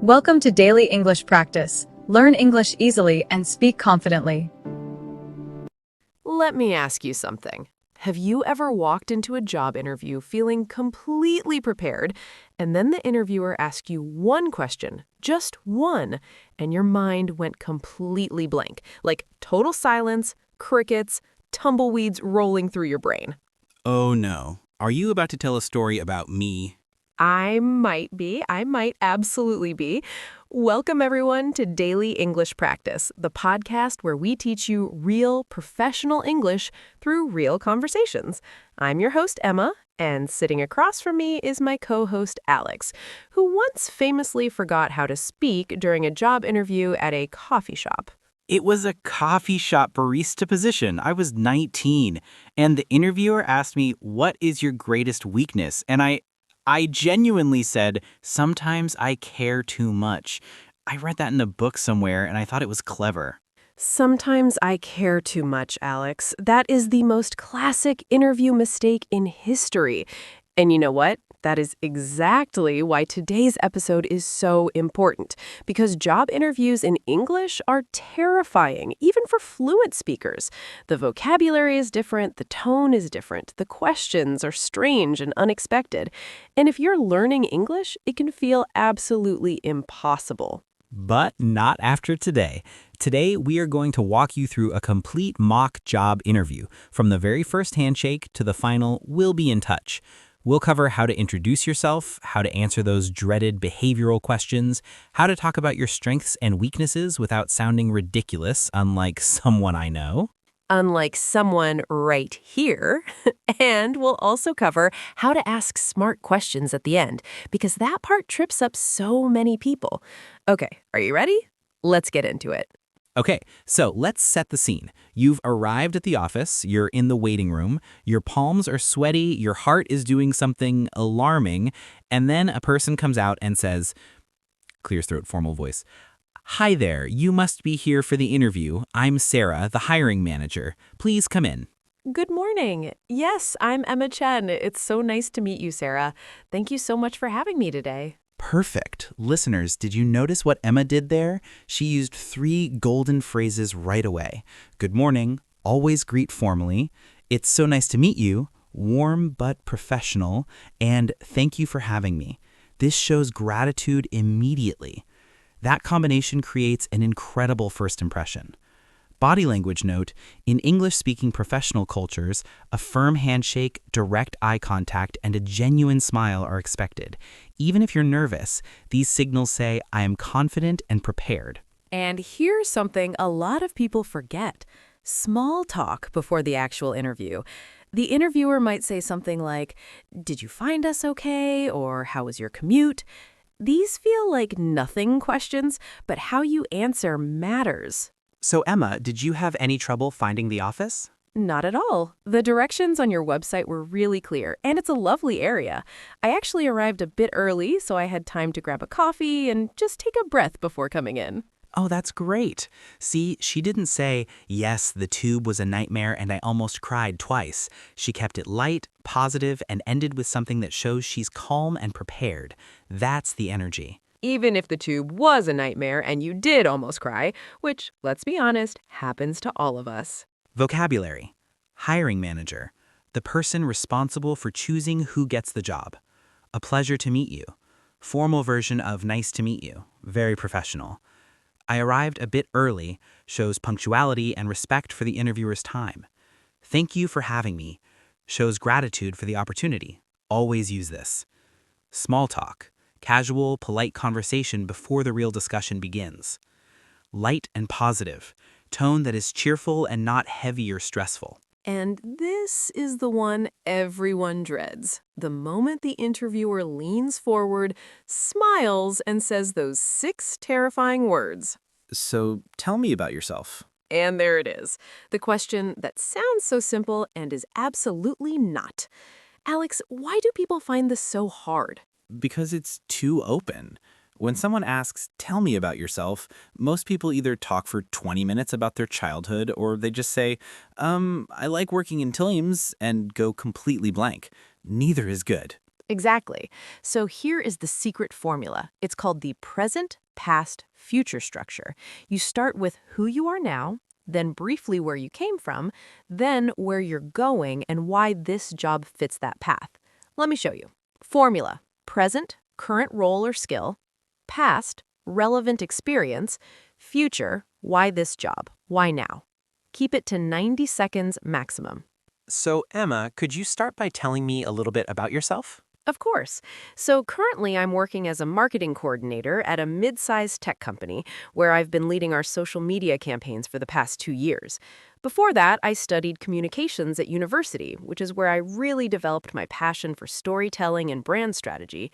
Welcome to Daily English Practice. Learn English easily and speak confidently. Let me ask you something. Have you ever walked into a job interview feeling completely prepared, and then the interviewer asked you one question, just one, and your mind went completely blank, like total silence, crickets, tumbleweeds rolling through your brain? Oh no. Are you about to tell a story about me? I might be. I might absolutely be. Welcome, everyone, to Daily English Practice, the podcast where we teach you real professional English through real conversations. I'm your host, Emma, and sitting across from me is my co-host, Alex, who once famously forgot how to speak during a job interview at a coffee shop. It was a coffee shop barista position. I was 19, and the interviewer asked me, "What is your greatest weakness?" And I genuinely said, "Sometimes I care too much." I read that in a book somewhere, and I thought it was clever. Sometimes I care too much, Alex. That is the most classic interview mistake in history. And you know what? That is exactly why today's episode is so important, because job interviews in English are terrifying, even for fluent speakers. The vocabulary is different, the tone is different, the questions are strange and unexpected. And if you're learning English, it can feel absolutely impossible. But not after today. Today, we are going to walk you through a complete mock job interview, from the very first handshake to the final "we'll be in touch." We'll cover how to introduce yourself, how to answer those dreaded behavioral questions, how to talk about your strengths and weaknesses without sounding ridiculous, unlike someone I know. Unlike someone right here. And we'll also cover how to ask smart questions at the end, because that part trips up so many people. Okay, are you ready? Let's get into it. Okay, so let's set the scene. You've arrived at the office, you're in the waiting room, your palms are sweaty, your heart is doing something alarming, and then a person comes out and says, clear throat, formal voice, "Hi there, you must be here for the interview. I'm Sarah, the hiring manager. Please come in." Good morning. Yes, I'm Emma Chen. It's so nice to meet you, Sarah. Thank you so much for having me today. Perfect. Listeners, did you notice what Emma did there? She used 3 golden phrases right away. Good morning, always greet formally, it's so nice to meet you, warm but professional, and thank you for having me. This shows gratitude immediately. That combination creates an incredible first impression. Body language note, in English-speaking professional cultures, a firm handshake, direct eye contact, and a genuine smile are expected. Even if you're nervous, these signals say, "I am confident and prepared." And here's something a lot of people forget. Small talk before the actual interview. The interviewer might say something like, "Did you find us okay?" or "How was your commute?" These feel like nothing questions, but how you answer matters. So Emma, did you have any trouble finding the office? Not at all. The directions on your website were really clear, and it's a lovely area. I actually arrived a bit early, so I had time to grab a coffee and just take a breath before coming in. Oh, that's great. See, she didn't say, "Yes, the tube was a nightmare and I almost cried twice." She kept it light, positive, and ended with something that shows she's calm and prepared. That's the energy. Even if the tube was a nightmare and you did almost cry, which, let's be honest, happens to all of us. Vocabulary. Hiring manager. The person responsible for choosing who gets the job. A pleasure to meet you. Formal version of nice to meet you. Very professional. I arrived a bit early shows punctuality and respect for the interviewer's time. Thank you for having me shows gratitude for the opportunity. Always use this. Small talk. Casual, polite conversation before the real discussion begins. Light and positive. Tone that is cheerful and not heavy or stressful. And this is the one everyone dreads. The moment the interviewer leans forward, smiles, and says those 6 terrifying words. So tell me about yourself. And there it is. The question that sounds so simple and is absolutely not. Alex, why do people find this so hard? Because it's too open. When someone asks, "Tell me about yourself," most people either talk for 20 minutes about their childhood or they just say, I like working in teams," and go completely blank. Neither is good. Exactly. So here is the secret formula. It's called the present, past, future structure. You start with who you are now, then briefly where you came from, then where you're going and why this job fits that path. Let me show you. Formula: present, current role or skill; past, relevant experience; future, why this job, why now. Keep it to 90 seconds maximum. So, Emma, could you start by telling me a little bit about yourself? Of course. So currently I'm working as a marketing coordinator at a mid-sized tech company where I've been leading our social media campaigns for the past 2 years. Before that, I studied communications at university, which is where I really developed my passion for storytelling and brand strategy.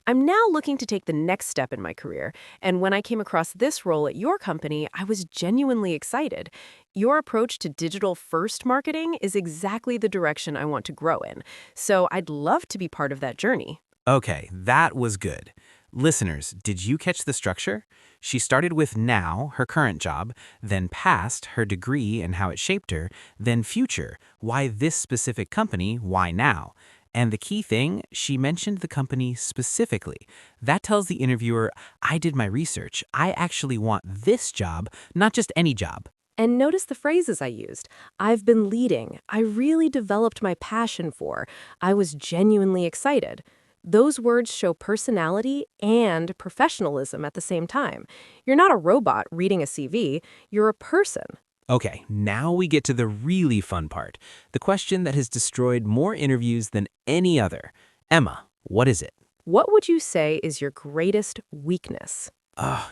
I'm now looking to take the next step in my career, and when I came across this role at your company, I was genuinely excited. Your approach to digital-first marketing is exactly the direction I want to grow in, so I'd love to be part of that journey. Okay, that was good. Listeners, did you catch the structure? She started with now, her current job, then past, her degree and how it shaped her, then future, why this specific company, why now. And the key thing, she mentioned the company specifically. That tells the interviewer, I did my research. I actually want this job, not just any job. And notice the phrases I used. I've been leading. I really developed my passion for. I was genuinely excited. Those words show personality and professionalism at the same time. You're not a robot reading a CV, you're a person. Okay, now we get to the really fun part. The question that has destroyed more interviews than any other. Emma, what is it? What would you say is your greatest weakness?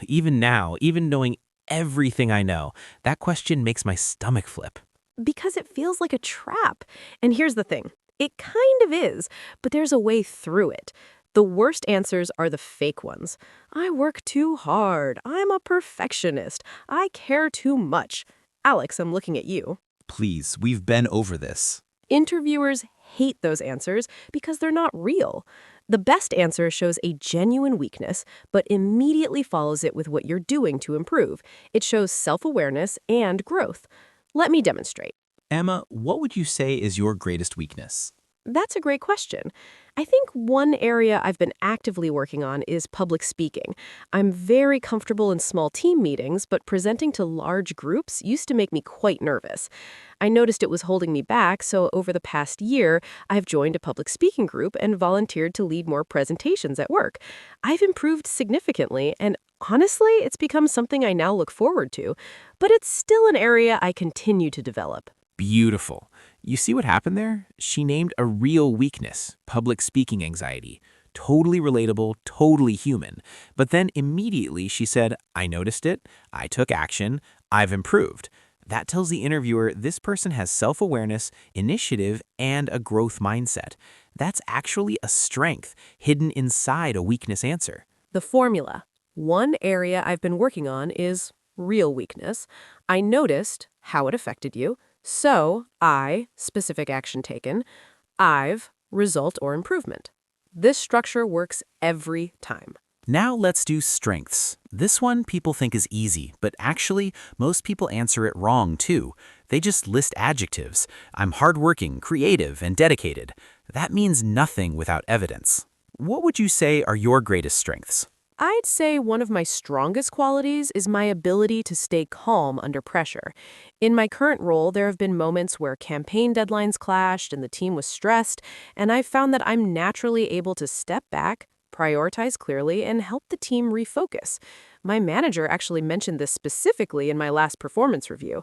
Even now, even knowing everything I know, that question makes my stomach flip. Because it feels like a trap. And here's the thing. It kind of is, but there's a way through it. The worst answers are the fake ones. I work too hard. I'm a perfectionist. I care too much. Alex, I'm looking at you. Please, we've been over this. Interviewers hate those answers because they're not real. The best answer shows a genuine weakness, but immediately follows it with what you're doing to improve. It shows self-awareness and growth. Let me demonstrate. Emma, what would you say is your greatest weakness? That's a great question. I think one area I've been actively working on is public speaking. I'm very comfortable in small team meetings, but presenting to large groups used to make me quite nervous. I noticed it was holding me back, so over the past year, I've joined a public speaking group and volunteered to lead more presentations at work. I've improved significantly, and honestly, it's become something I now look forward to, but it's still an area I continue to develop. Beautiful. You see what happened there? She named a real weakness, public speaking anxiety. Totally relatable, totally human. But then immediately she said, I noticed it, I took action, I've improved. That tells the interviewer this person has self-awareness, initiative, and a growth mindset. That's actually a strength hidden inside a weakness answer. The formula. One area I've been working on is real weakness. I noticed how it affected you. So, I, specific action taken, I've, result or improvement. This structure works every time. Now let's do strengths. This one people think is easy, but actually, most people answer it wrong too. They just list adjectives. I'm hardworking, creative, and dedicated. That means nothing without evidence. What would you say are your greatest strengths? I'd say one of my strongest qualities is my ability to stay calm under pressure. In my current role, there have been moments where campaign deadlines clashed and the team was stressed, and I've found that I'm naturally able to step back, prioritize clearly, and help the team refocus. My manager actually mentioned this specifically in my last performance review.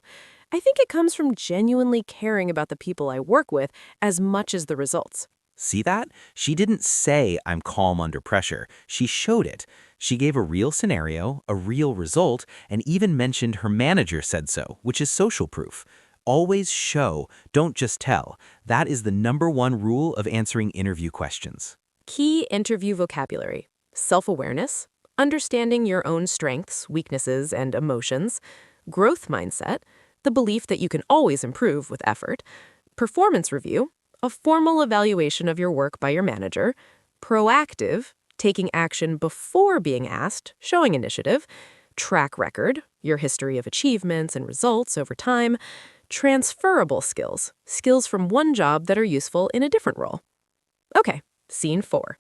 I think it comes from genuinely caring about the people I work with as much as the results. See that? She didn't say I'm calm under pressure. She showed it. She gave a real scenario, a real result, and even mentioned her manager said so, which is social proof. Always show, don't just tell. That is the #1 rule of answering interview questions. Key interview vocabulary: self-awareness, understanding your own strengths, weaknesses, and emotions; growth mindset, the belief that you can always improve with effort; performance review, a formal evaluation of your work by your manager; proactive, taking action before being asked, showing initiative; track record, your history of achievements and results over time; transferable skills, skills from one job that are useful in a different role. Okay, Scene 4.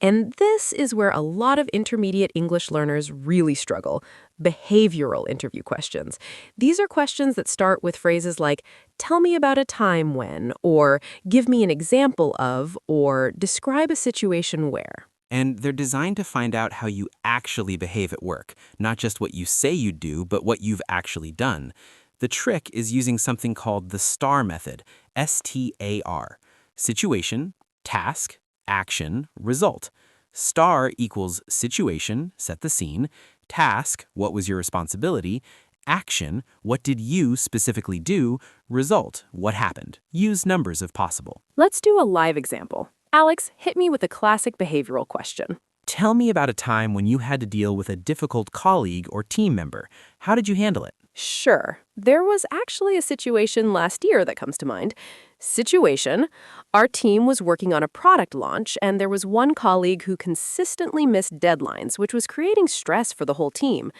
And this is where a lot of intermediate English learners really struggle. Behavioral interview questions. These are questions that start with phrases like, tell me about a time when, or give me an example of, or describe a situation where. And they're designed to find out how you actually behave at work, not just what you say you do, but what you've actually done. The trick is using something called the STAR method, STAR. Situation, task, action, result. STAR equals situation, set the scene. Task, what was your responsibility? Action, what did you specifically do? Result, what happened? Use numbers if possible. Let's do a live example. Alex, hit me with a classic behavioral question. Tell me about a time when you had to deal with a difficult colleague or team member. How did you handle it? Sure. There was actually a situation last year that comes to mind. Situation: our team was working on a product launch, and there was one colleague who consistently missed deadlines, which was creating stress for the whole team.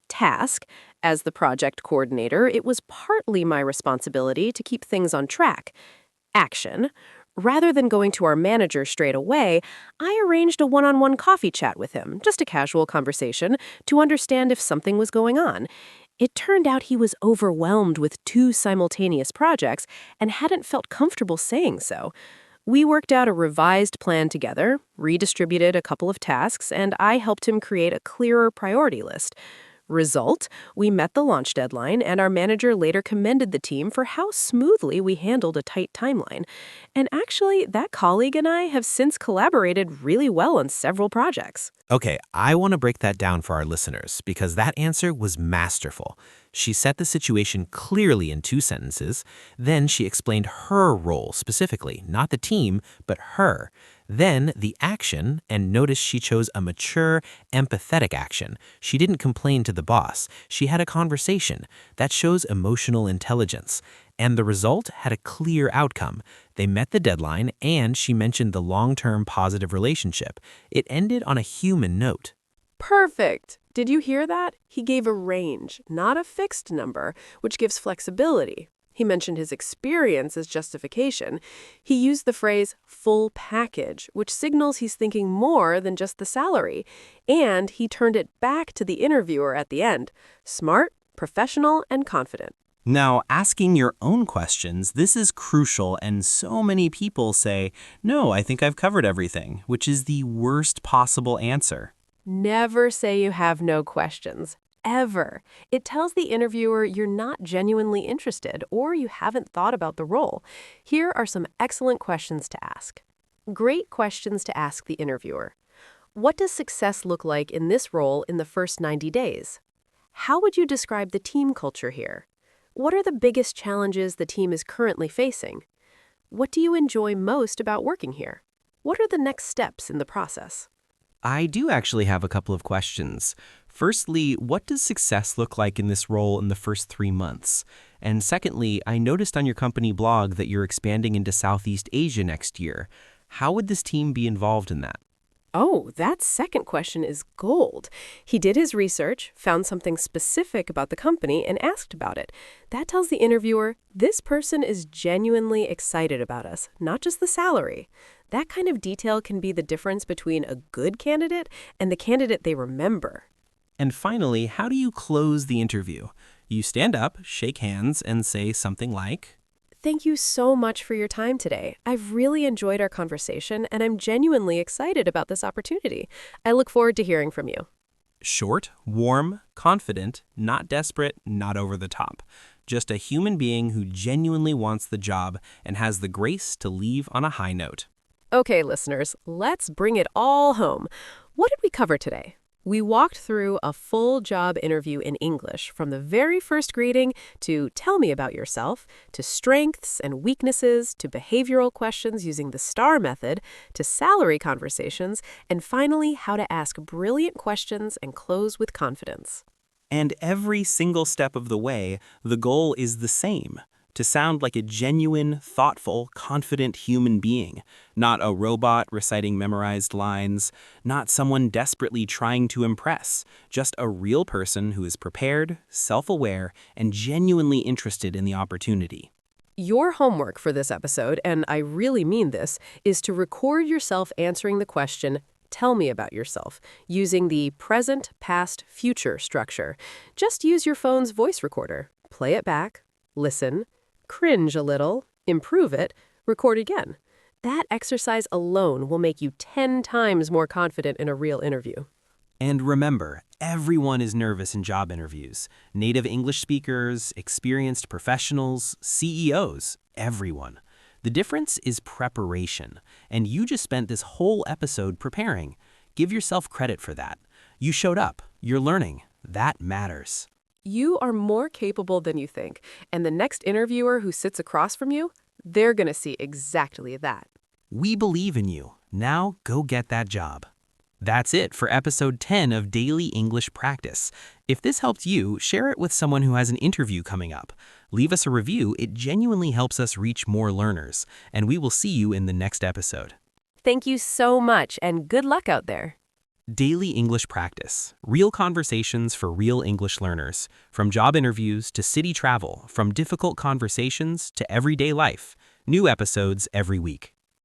Task: as the project coordinator, it was partly my responsibility to keep things on track. Action: rather than going to our manager straight away, I arranged a one-on-one coffee chat with him, just a casual conversation, to understand if something was going on. It turned out he was overwhelmed with 2 simultaneous projects and hadn't felt comfortable saying so. We worked out a revised plan together, redistributed a couple of tasks, and I helped him create a clearer priority list. Result: we met the launch deadline, and our manager later commended the team for how smoothly we handled a tight timeline. And actually, that colleague and I have since collaborated really well on several projects. Okay, I want to break that down for our listeners because that answer was masterful. She set the situation clearly in 2 sentences. Then she explained her role specifically, not the team, but her. Then the action, and notice she chose a mature, empathetic action. She didn't complain to the boss. She had a conversation. That shows emotional intelligence. And the result had a clear outcome. They met the deadline, and she mentioned the long-term positive relationship. It ended on a human note. Perfect. Did you hear that? He gave a range, not a fixed number, which gives flexibility. He mentioned his experience as justification. He used the phrase full package, which signals he's thinking more than just the salary. And he turned it back to the interviewer at the end. Smart, professional, and confident. Now, asking your own questions, this is crucial, and so many people say, no, I think I've covered everything, which is the worst possible answer. Never say you have no questions. Ever. It tells the interviewer you're not genuinely interested or you haven't thought about the role. Here are some excellent questions to ask. Great questions to ask the interviewer. What does success look like in this role in the first 90 days? How would you describe the team culture here? What are the biggest challenges the team is currently facing? What do you enjoy most about working here? What are the next steps in the process? I do actually have a couple of questions. Firstly, what does success look like in this role in the first 3 months? And secondly, I noticed on your company blog that you're expanding into Southeast Asia next year. How would this team be involved in that? Oh, that second question is gold. He did his research, found something specific about the company, and asked about it. That tells the interviewer, this person is genuinely excited about us, not just the salary. That kind of detail can be the difference between a good candidate and the candidate they remember. And finally, how do you close the interview? You stand up, shake hands, and say something like, Thank you so much for your time today. I've really enjoyed our conversation, and I'm genuinely excited about this opportunity. I look forward to hearing from you. short, warm, confident, not desperate, not over the top. Just a human being who genuinely wants the job and has the grace to leave on a high note. Okay, listeners, let's bring it all home. What did we cover today? We walked through a full job interview in English, from the very first greeting to tell me about yourself, to strengths and weaknesses, to behavioral questions using the STAR method, to salary conversations, and finally how to ask brilliant questions and close with confidence. And every single step of the way, the goal is the same. To sound like a genuine, thoughtful, confident human being, not a robot reciting memorized lines, not someone desperately trying to impress, just a real person who is prepared, self-aware, and genuinely interested in the opportunity. Your homework for this episode, and I really mean this, is to record yourself answering the question, "Tell me about yourself," using the present, past, future structure. Just use your phone's voice recorder. Play it back, listen, cringe a little, improve it, record again. That exercise alone will make you 10 times more confident in a real interview. And remember, everyone is nervous in job interviews. Native English speakers, experienced professionals, CEOs, everyone. The difference is preparation, and you just spent this whole episode preparing. Give yourself credit for that. You showed up, you're learning. That matters. You are more capable than you think, and the next interviewer who sits across from you, they're going to see exactly that. We believe in you. Now go get that job. That's it for episode 10 of Daily English Practice. If this helped you, share it with someone who has an interview coming up. Leave us a review. It genuinely helps us reach more learners. And we will see you in the next episode. Thank you so much, and good luck out there. Daily English Practice. Real conversations for real English learners. From job interviews to city travel, from difficult conversations to everyday life. New episodes every week.